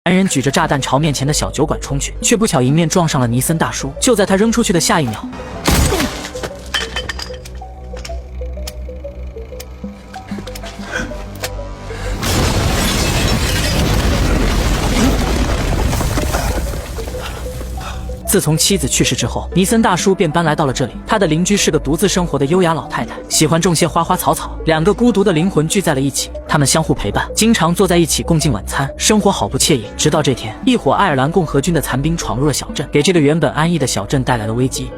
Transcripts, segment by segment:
男人举着炸弹朝面前的小酒馆冲去，却不巧迎面撞上了尼森大叔。就在他扔出去的下一秒，自从妻子去世之后，尼森大叔便搬来到了这里。他的邻居是个独自生活的优雅老太太，喜欢种些花花草草。两个孤独的灵魂聚在了一起，他们相互陪伴，经常坐在一起共进晚餐，生活好不惬意。直到这天，一伙爱尔兰共和军的残兵闯入了小镇，给这个原本安逸的小镇带来了危机。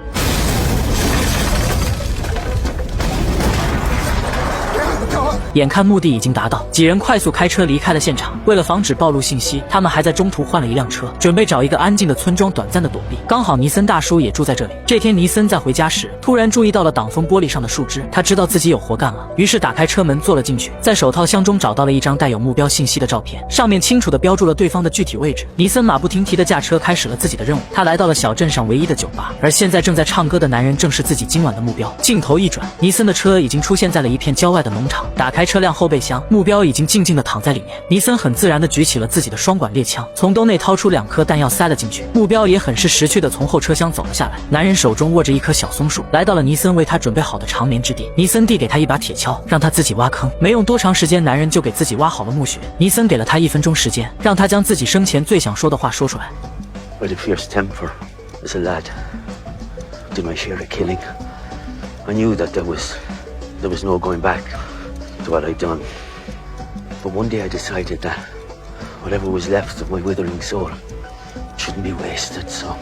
眼看目的已经达到，几人快速开车离开了现场。为了防止暴露信息，他们还在中途换了一辆车，准备找一个安静的村庄短暂的躲避。刚好尼森大叔也住在这里。这天尼森在回家时，突然注意到了挡风玻璃上的树枝，他知道自己有活干了，于是打开车门坐了进去。在手套箱中找到了一张带有目标信息的照片，上面清楚地标注了对方的具体位置。尼森马不停蹄地驾车开始了自己的任务。他来到了小镇上唯一的酒吧，而现在正在唱歌的男人正是自己今晚的目标。镜头一转，尼森的车已经出现在了一片郊外的农场。打开车辆后备箱，目标已经静静地躺在里面。尼森很自然地举起了自己的双管猎枪，从兜内掏出2颗弹药塞了进去。目标也很是识趣地从后车厢走了下来。男人手中握着一棵小松树，来到了尼森为他准备好的长眠之地。尼森递给他一把铁锹，让他自己挖坑。没用多长时间，男人就给自己挖好了墓穴。尼森给了他1分钟时间，让他将自己生前最想说的话说出来。I had a fierce temper as a lad. Did my share of killing. I knew that there was no going back to what I'd done. But one day I decided that whatever was left of my withering soul shouldn't be wasted, so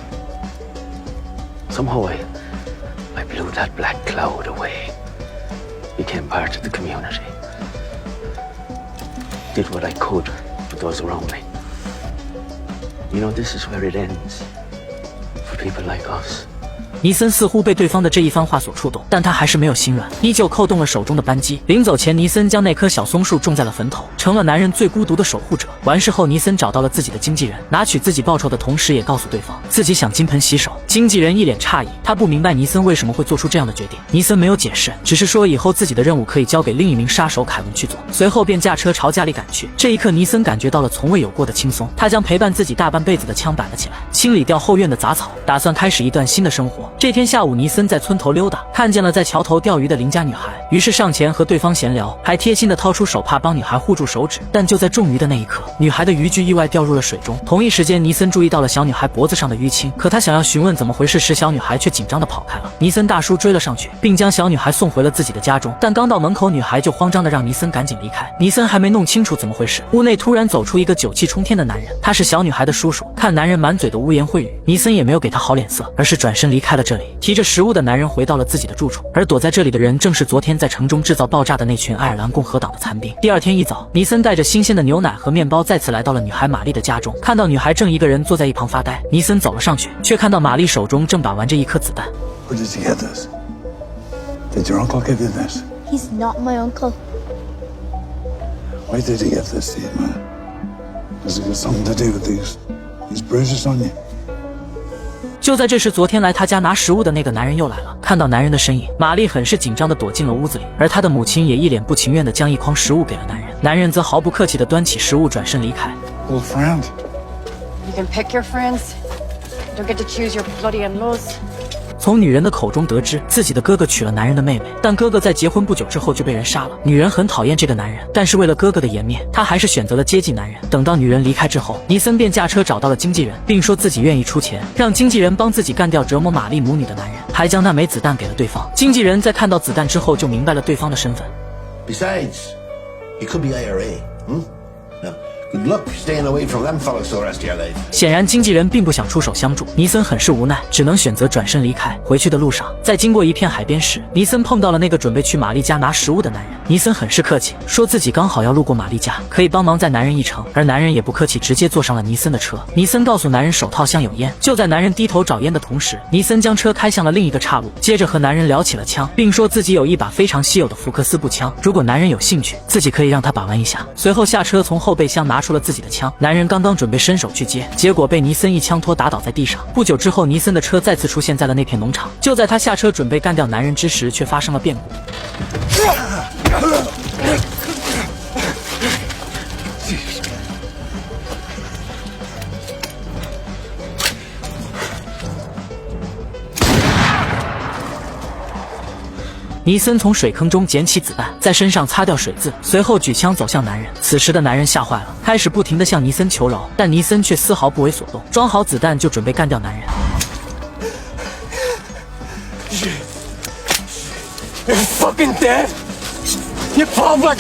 somehow I blew that black cloud away, became part of the community, did what I could for those around me. You know, this is where it ends for people like us.尼森似乎被对方的这一番话所触动，但他还是没有心软，依旧扣动了手中的扳机。临走前，尼森将那棵小松树种在了坟头，成了男人最孤独的守护者。完事后，尼森找到了自己的经纪人，拿取自己报酬的同时，也告诉对方自己想金盆洗手。经纪人一脸诧异，他不明白尼森为什么会做出这样的决定。尼森没有解释，只是说以后自己的任务可以交给另一名杀手凯文去做。随后便驾车朝家里赶去。这一刻，尼森感觉到了从未有过的轻松。他将陪伴自己大半辈子的枪摆了起来，清理掉后院的杂草，打算开始一段新的生活。这天下午，尼森在村头溜达，看见了在桥头钓鱼的邻家女孩，于是上前和对方闲聊，还贴心的掏出手帕帮女孩护住手指。但就在中鱼的那一刻，女孩的渔具意外掉入了水中。同一时间，尼森注意到了小女孩脖子上的淤青，可他想要询问怎么回事时，小女孩却紧张的跑开了。尼森大叔追了上去，并将小女孩送回了自己的家中。但刚到门口，女孩就慌张的让尼森赶紧离开。尼森还没弄清楚怎么回事，屋内突然走出一个酒气冲天的男人，他是小女孩的叔叔。看男人满嘴的污言秽语，尼森也没有给他好脸色，而是转身离开了这里。提着食物的男人回到了自己的住处，而躲在这里的人正是昨天在城中制造爆炸的那群爱尔兰共和党的残兵。第二天一早，尼森带着新鲜的牛奶和面包再次来到了女孩玛丽的家中，看到女孩正一个人坐在一旁发呆，尼森走了上去，却看到玛丽手中正把玩着一颗子弹。 Where did you get this? Did your uncle give you this? He's not my uncle. Why did he give this to you, man? Does it got something to do with these bruises on you? 就在这时，昨天来他家拿食物的那个男人又来了。看到男人的身影，玛丽很是紧张地躲进了屋子里，而他的母亲也一脸不情愿地将一筐食物给了男人。男人则毫不客气地端起食物转身离开。Old friend. You can pick your friends. You don't get to choose your bloody in-laws. 从女人的口中得知，自己的哥哥娶了男人的妹妹，但哥哥在结婚不久之后就被人杀了。女人很讨厌这个男人，但是为了哥哥的颜面，她还是选择了接济男人。等到女人离开之后，尼森便驾车找到了经纪人，并说自己愿意出钱，让经纪人帮自己干掉折磨玛丽母女的男人，还将那枚子弹给了对方。经纪人在看到子弹之后就明白了对方的身份。Besides, it could be IRA. Now, good luck staying away from them fellows the rest of your life. 显然经纪人并不想出手相助，尼森很是无奈，只能选择转身离开。回去的路上，在经过一片海边时，尼森碰到了那个准备去玛丽家拿食物的男人。尼森很是客气，说自己刚好要路过玛丽家，可以帮忙载男人一程，而男人也不客气，直接坐上了尼森的车。尼森告诉男人手套箱有烟，就在男人低头找烟的同时，尼森将车开向了另一个岔路，接着和男人聊起了枪，并说自己有一把非常稀有的福克斯步枪，如果男人有兴趣，自己可以让他把玩一下。随后下车从后备箱拿出了自己的枪，男人刚刚准备伸手去接，结果被尼森一枪托打倒在地上。不久之后，尼森的车再次出现在了那片农场，就在他下车准备干掉男人之时，却发生了变故。尼森从水坑中捡起子弹，在身上擦掉水渍，随后举枪走向男人。此时的男人吓坏了，开始不停地向尼森求饶，但尼森却丝毫不为所动，装好子弹就准备干掉男人。You're fucking dead. You public.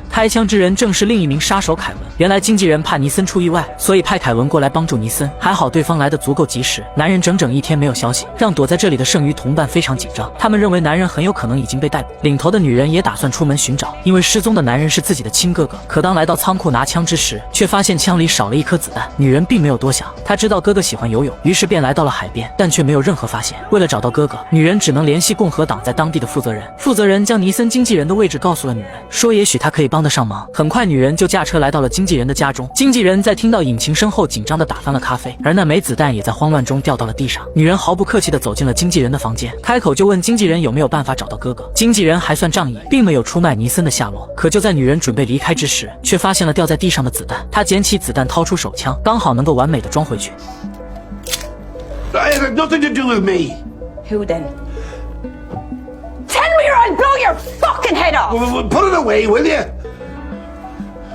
开枪之人正是另一名杀手凯文。原来经纪人怕尼森出意外，所以派凯文过来帮助尼森。还好对方来得足够及时。男人整整1天没有消息，让躲在这里的剩余同伴非常紧张。他们认为男人很有可能已经被逮捕。领头的女人也打算出门寻找，因为失踪的男人是自己的亲哥哥。可当来到仓库拿枪之时，却发现枪里少了1颗子弹。女人并没有多想，她知道哥哥喜欢游泳，于是便来到了海边，但却没有任何发现。为了找到哥哥，女人只能联系共和党在当地的负责人。负责人将尼森经纪人的位置告诉了女人，说也许他可以帮得上忙。很快，女人就驾车来到了经纪人的家中。经纪人在听到引擎声后，紧张地打翻了咖啡，而那枚子弹也在慌乱中掉到了地上。女人毫不客气地走进了经纪人的房间，开口就问经纪人有没有办法找到哥哥。经纪人还算仗义，并没有出卖尼森的下落。可就在女人准备离开之时，却发现了掉在地上的子弹。她捡起子弹，掏出手枪，刚好能够完美地装回去。I have nothing to do with me. Who then? Tell me or I'll blow your fucking head off! Put it away, will you?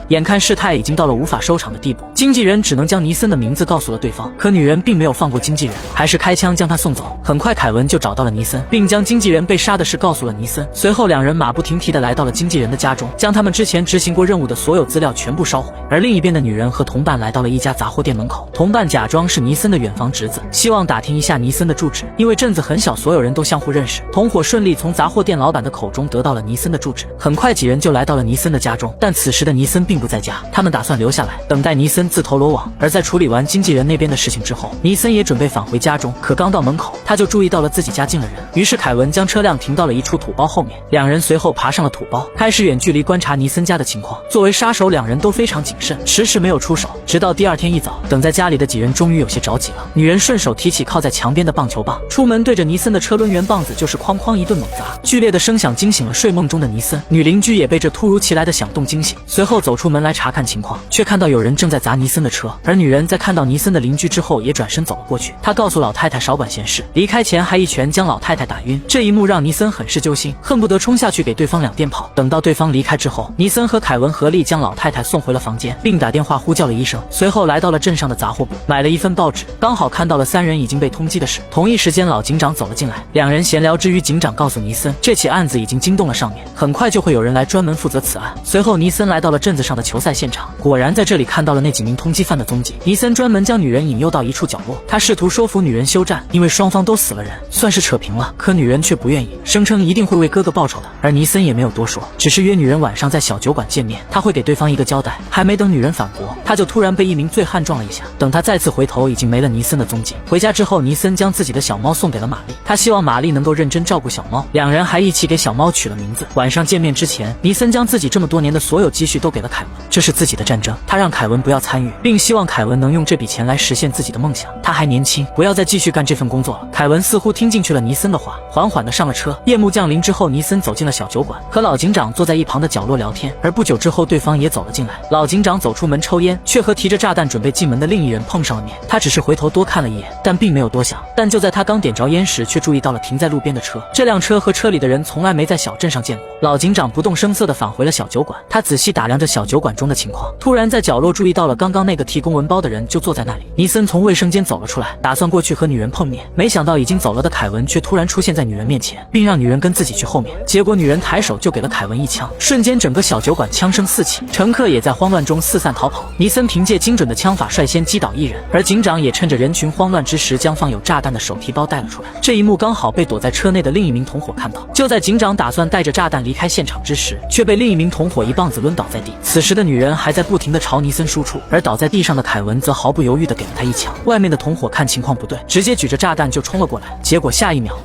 眼看事态已经到了无法收场的地步，经纪人只能将尼森的名字告诉了对方。可女人并没有放过经纪人，还是开枪将他送走。很快，凯文就找到了尼森，并将经纪人被杀的事告诉了尼森。随后，两人马不停蹄地来到了经纪人的家中，将他们之前执行过任务的所有资料全部烧毁。而另一边的女人和同伴来到了一家杂货店门口，同伴假装是尼森的远房侄子，希望打听一下尼森的住址。因为镇子很小，所有人都相互认识。同伙顺利从杂货店老板的口中得到了尼森的住址。很快，几人就来到了尼森的家中，但此时的尼森并不在家，他们打算留下来等待尼森自投罗网。而在处理完经纪人那边的事情之后，尼森也准备返回家中，可刚到门口，他就注意到了自己家进了人。于是凯文将车辆停到了一处土包后面，两人随后爬上了土包，开始远距离观察尼森家的情况。作为杀手，两人都非常谨慎，迟迟没有出手。直到第二天一早，等在家里的几人终于有些着急了。女人顺手提起靠在墙边的棒球棒，出门对着尼森的车抡圆棒子就是哐哐一顿猛砸。剧烈的声响惊醒了睡梦中的尼森，女邻居也被这突如其来的响动惊醒，随后走出门来查看情况，却看到有人正在砸尼森的车。而女人在看到尼森的邻居之后，也转身走了过去。她告诉老太太少管闲事，离开前还一拳将老太太打晕。这一幕让尼森很是揪心，恨不得冲下去给对方2电炮。等到对方离开之后，尼森和凯文合力将老太太送回了房间，并打电话呼叫了医生。随后来到了镇上的杂货部，买了一份报纸，刚好看到了3人已经被通缉的事。同一时间，老警长走了进来，两人闲聊之余，警长告诉尼森，这起案子已经惊动了上面，很快就会有人来专门负责此案。随后，尼森来到了镇子上的球赛现场，果然在这里看到了那几名通缉犯的踪迹。尼森专门将女人引诱到一处角落，他试图说服女人休战，因为双方都死了人，算是扯平了。可女人却不愿意，声称一定会为哥哥报仇的。而尼森也没有多说，只是约女人晚上在小酒馆见面，他会给对方一个交代。还没等女人反驳，他就突然被一名醉汉撞了一下。等他再次回头，已经没了尼森的踪迹。回家之后，尼森将自己的小猫送给了玛丽，他希望玛丽能够认真照顾小猫。两人还一起给小猫取了名字。晚上见面之前，尼森将自己这么多年的所有积蓄都给了凯文，这是自己的战争，他让凯文不要参与，并希望凯文能用这笔钱来实现自己的梦想。他还年轻，不要再继续干这份工作了。凯文似乎听进去了尼森的话，缓缓地上了车。夜幕降临之后，尼森走进了小酒馆，和老警长坐在一旁的角落聊天。而不久之后，对方也走了进来。老警长走出门抽烟，却和提着炸弹准备进门的另一人碰上了面。他只是回头多看了一眼，但并没有多想。但就在他刚点着烟时，却注意到了停在路边的车。这辆车和车里的人从来没在小镇上见过。老警长不动声色地返回了小酒馆，他仔细打量着小酒馆中的情况，突然在角落注意到了刚刚那个提公文包的人就坐在那里。尼森从卫生间走了出来，打算过去和女人碰面，没想到已经走了的凯文却突然出现在女人面前，并让女人跟自己去后面。结果女人抬手就给了凯文一枪，瞬间整个小酒馆枪声四起，乘客也在慌乱中四散逃跑。尼森凭借精准的枪法率先击倒一人，而警长也趁着人群慌乱之时将放有炸弹的手提包带了出来。这一幕刚好被躲在车内的另一名同伙看到。就在警长打算带着炸弹离开现场之时，却被另一名同伙一棒子抡倒在地。此时的女人还在不停地朝尼森输出，而倒在地上的凯文则毫不犹豫地给了他一枪。外面的同伙看情况不对，直接举着炸弹就冲了过来，结果下一秒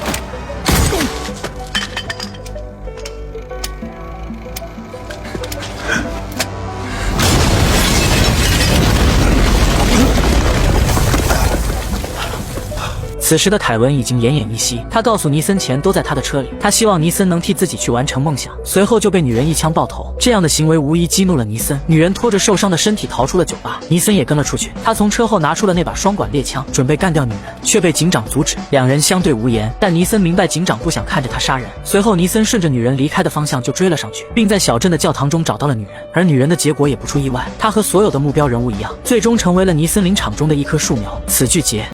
此时的凯文已经奄奄一息，他告诉尼森钱都在他的车里，他希望尼森能替自己去完成梦想。随后就被女人一枪爆头，这样的行为无疑激怒了尼森。女人拖着受伤的身体逃出了酒吧，尼森也跟了出去。他从车后拿出了那把双管猎枪，准备干掉女人，却被警长阻止。两人相对无言，但尼森明白警长不想看着他杀人。随后尼森顺着女人离开的方向就追了上去，并在小镇的教堂中找到了女人。而女人的结果也不出意外，她和所有的目标人物一样，最终成为了尼森林场中的一棵树苗。此剧结。